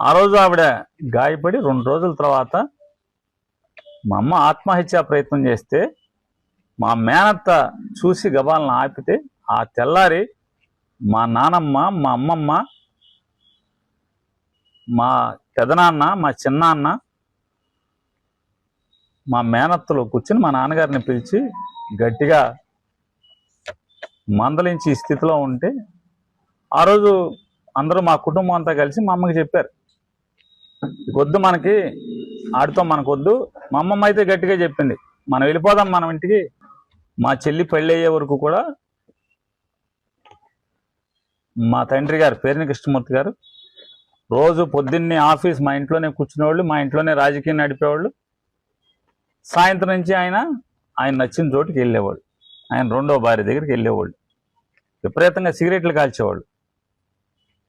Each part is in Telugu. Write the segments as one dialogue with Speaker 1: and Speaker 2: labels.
Speaker 1: ఆ రోజు ఆవిడ గాయపడి 2 రోజుల తర్వాత మా అమ్మ ఆత్మహత్యా ప్రయత్నం చేస్తే మా మేనత్త చూసి గబాలను ఆపితే ఆ తెల్లారి మా నానమ్మ, మా అమ్మమ్మ, మా పెదనాన్న, మా చిన్నాన్న, మా మేనత్తలో కూర్చుని మా నాన్నగారిని పిలిచి గట్టిగా మందలించి ఈ స్థితిలో ఉంటే ఆ రోజు అందరూ మా కుటుంబం అంతా కలిసి మా అమ్మకి చెప్పారు, వద్దు మనకి, ఆడితో మనకొద్దు. మా అమ్మమ్మ అయితే గట్టిగా చెప్పింది, మనం వెళ్ళిపోదాం మనం ఇంటికి. మా చెల్లి పెళ్ళి అయ్యే వరకు కూడా మా తండ్రి గారు పేరుని కృష్ణమూర్తి గారు రోజు పొద్దున్నే ఆఫీస్ మా ఇంట్లోనే కూర్చునేవాళ్ళు, మా ఇంట్లోనే రాజకీయం నడిపేవాళ్ళు. సాయంత్రం నుంచి ఆయన నచ్చిన చోటుకి వెళ్ళేవాళ్ళు. ఆయన 2వ భార్య దగ్గరికి వెళ్ళేవాళ్ళు. విపరీతంగా సిగరెట్లు కాల్చేవాళ్ళు.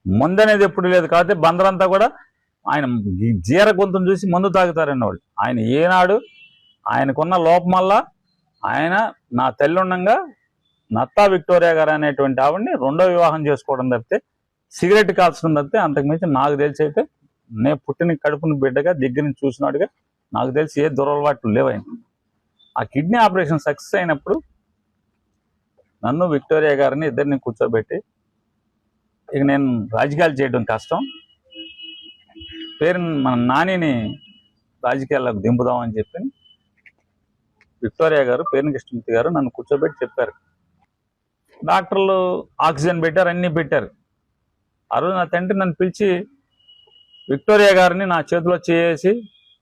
Speaker 1: మందు అనేది ఎప్పుడు లేదు కాబట్టి బందరంతా కూడా ఆయన జీర గొంతును చూసి మందు తాగుతారనేవాళ్ళు. ఆయన ఏనాడు ఆయనకున్న లోపం వల్ల ఆయన నా తల్లి ఉండగా నత్తా విక్టోరియా గారు అనేటువంటి ఆవిడని 2వ వివాహం చేసుకోవడం తప్పితే సిగరెట్ కాల్చడం తప్పితే అంతకుమించి నాకు తెలిసి అయితే నేను పుట్టిన కడుపుని బిడ్డగా దగ్గర నుంచి చూసినాడుగా నాకు తెలిసి ఏ దురలవాట్లు లేవైనా. ఆ కిడ్నీ ఆపరేషన్ సక్సెస్ అయినప్పుడు నన్ను విక్టోరియా గారిని ఇద్దరిని కూర్చోబెట్టి, ఇక నేను రాజకీయాలు చేయడం కష్టం, మన నానిని రాజకీయాలకు దింపుదామని చెప్పి విక్టోరియా గారు, పేరుని కృష్ణమూర్తి గారు నన్ను కూర్చోబెట్టి చెప్పారు. డాక్టర్లు ఆక్సిజన్ పెట్టారు, అన్నీ పెట్టారు. ఆ రోజు నా తండ్రి నన్ను పిలిచి, విక్టోరియా గారిని నా చేతిలో చేసి,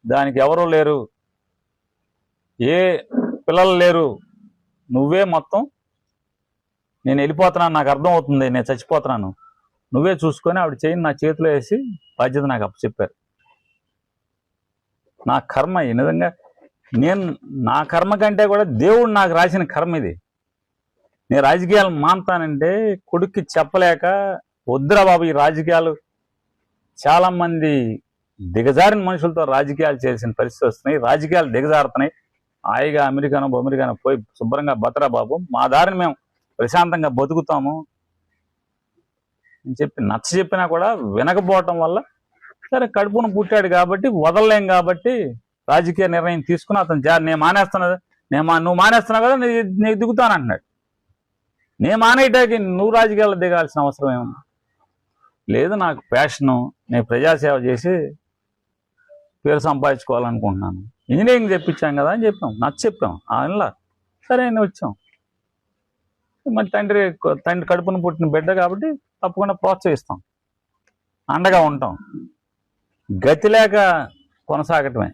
Speaker 1: దానికి ఎవరూ లేరు, ఏ పిల్లలు లేరు, నువ్వే మొత్తం, నేను వెళ్ళిపోతున్నాను, నాకు అర్థమవుతుంది, నేను చచ్చిపోతున్నాను, నువ్వే చూసుకొని ఆవిడ చేయి నా చేతిలో వేసి బాధ్యత నాకు అప్పచెప్పారు. నా కర్మ ఈ విధంగా, నా కర్మ కంటే కూడా దేవుడు నాకు రాసిన కర్మ ఇది. నేను రాజకీయాలు మానుతానంటే కొడుక్కి చెప్పలేక, వద్దురా బాబు ఈ రాజకీయాలు, చాలా మంది దిగజారిన మనుషులతో రాజకీయాలు చేసిన పరిస్థితి వస్తున్నాయి, రాజకీయాలు దిగజారుతున్నాయి, హాయిగా అమెరికానో పోయి శుభ్రంగా బతరా బాబు, మా దారిని మేము ప్రశాంతంగా బతుకుతాము అని చెప్పి నచ్చ చెప్పినా కూడా వినకపోవటం వల్ల, సరే కడుపును పుట్టాడు కాబట్టి వదలలేం కాబట్టి రాజకీయ నిర్ణయం తీసుకుని అతను నేను మానేస్తున్నా, నువ్వు మానేస్తున్నావు కదా, నీకు దిగుతానంటున్నాడు. నేను మానేయటానికి నువ్వు రాజకీయాల్లో దిగాల్సిన అవసరం ఏమన్నా లేదు, నాకు ప్యాషను, నేను ప్రజాసేవ చేసి పేరు సంపాదించుకోవాలనుకుంటున్నాను, ఇంజనీరింగ్ చెప్పించాం కదా అని చెప్పాం. ఆయనలా సరే అని వచ్చాం. మరి తండ్రి కడుపును పుట్టిన బిడ్డ కాబట్టి తప్పకుండా ప్రోత్సహిస్తాం, అండగా ఉంటాం. గతి లేక కొనసాగటమే.